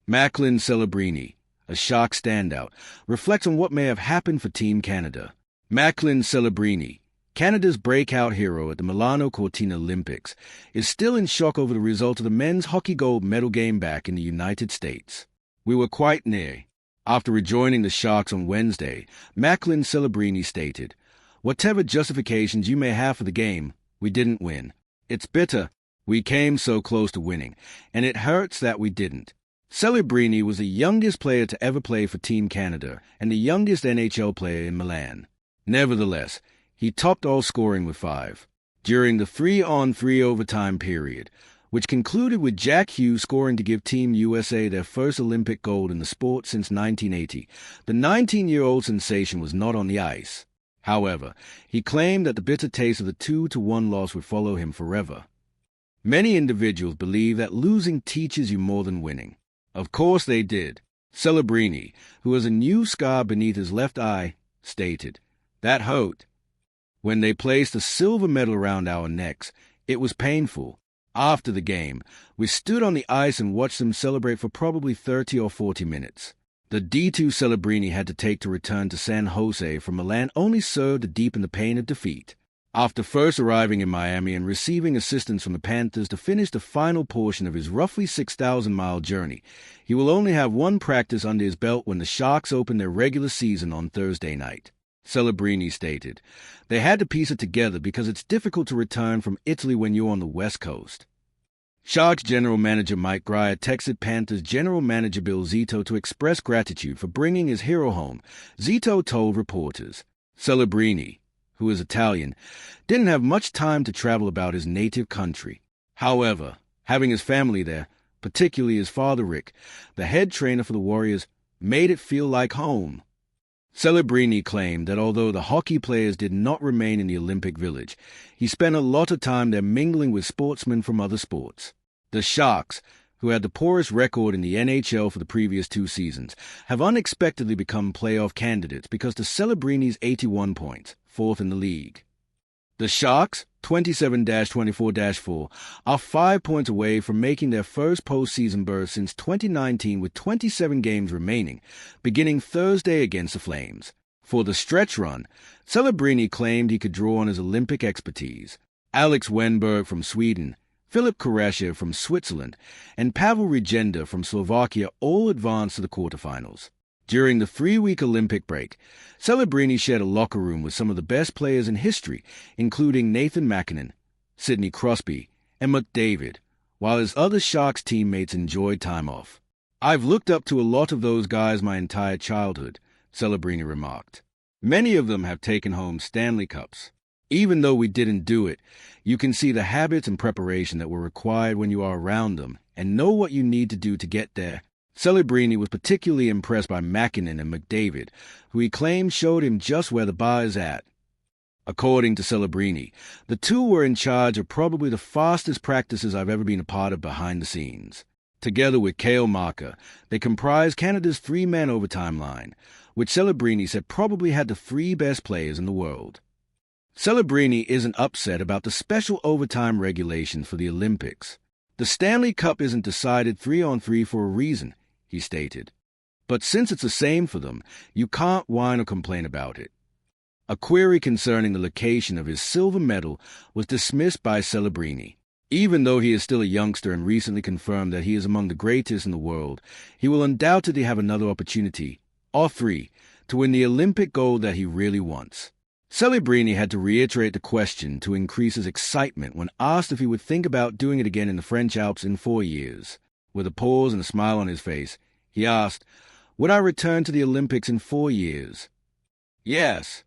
Macklin Celebrini, a Shark standout, reflects on what may have happened for Team Canada. Macklin Celebrini, Canada's breakout hero at the Milano Cortina Olympics, is still in shock over the result of the men's hockey gold medal game back in the United States. "We were quite near." After rejoining the Sharks on Wednesday, Macklin Celebrini stated, "Whatever justifications you may have for the game, we didn't win. It's bitter. We came so close to winning, and it hurts that we didn't." Celebrini was the youngest player to ever play for Team Canada and the youngest NHL player in Milan. Nevertheless, he topped all scoring with 5. During the 3-on-3 overtime period, which concluded with Jack Hughes scoring to give Team USA their first Olympic gold in the sport since 1980, the 19-year-old sensation was not on the ice. However, he claimed that the bitter taste of the 2-1 loss would follow him forever. Many individuals believe that losing teaches you more than winning. Of course they did. Celebrini, who has a new scar beneath his left eye, stated, "That hurt. When they placed a silver medal around our necks, it was painful. After the game, we stood on the ice and watched them celebrate for probably 30 or 40 minutes. The D2 Celebrini had to take to return to San Jose from Milan only served to deepen the pain of defeat. After first arriving in Miami and receiving assistance from the Panthers to finish the final portion of his roughly 6,000-mile journey, he will only have one practice under his belt when the Sharks open their regular season on Thursday night." Celebrini stated, "They had to piece it together because it's difficult to return from Italy when you're on the West Coast." Sharks general manager Mike Grier texted Panthers general manager Bill Zito to express gratitude for bringing his hero home. Zito told reporters. Celebrini, who is Italian, didn't have much time to travel about his native country. However, having his family there, particularly his father Rick, the head trainer for the Warriors, made it feel like home. Celebrini claimed that although the hockey players did not remain in the Olympic Village, he spent a lot of time there mingling with sportsmen from other sports. The Sharks, who had the poorest record in the NHL for the previous 2 seasons, have unexpectedly become playoff candidates because of Celebrini's 81 points, 4th in the league. The Sharks, 27-24-4, are 5 points away from making their first postseason berth since 2019 with 27 games remaining, beginning Thursday against the Flames. For the stretch run, Celebrini claimed he could draw on his Olympic expertise. Alex Wenberg from Sweden, Filip Kureshev from Switzerland, and Pavel Regenda from Slovakia all advanced to the quarterfinals. During the 3-week Olympic break, Celebrini shared a locker room with some of the best players in history, including Nathan MacKinnon, Sidney Crosby, and McDavid, while his other Sharks teammates enjoyed time off. "I've looked up to a lot of those guys my entire childhood," Celebrini remarked. "Many of them have taken home Stanley Cups. Even though we didn't do it, you can see the habits and preparation that were required when you are around them and know what you need to do to get there." Celebrini was particularly impressed by MacKinnon and McDavid, who he claimed showed him just where the bar is at. According to Celebrini, the two were in charge of probably the fastest practices I've ever been a part of behind the scenes. Together with Cale Marker, they comprise Canada's 3-man overtime line, which Celebrini said probably had the 3 best players in the world. Celebrini isn't upset about the special overtime regulations for the Olympics. "The Stanley Cup isn't decided 3-on-3 for a reason," he stated. "But since it's the same for them, you can't whine or complain about it." A query concerning the location of his silver medal was dismissed by Celebrini. Even though he is still a youngster and recently confirmed that he is among the greatest in the world, he will undoubtedly have another opportunity, or 3, to win the Olympic gold that he really wants. Celebrini had to reiterate the question to increase his excitement when asked if he would think about doing it again in the French Alps in 4 years. With a pause and a smile on his face, he asked, "Would I return to the Olympics in 4 years?" "Yes,"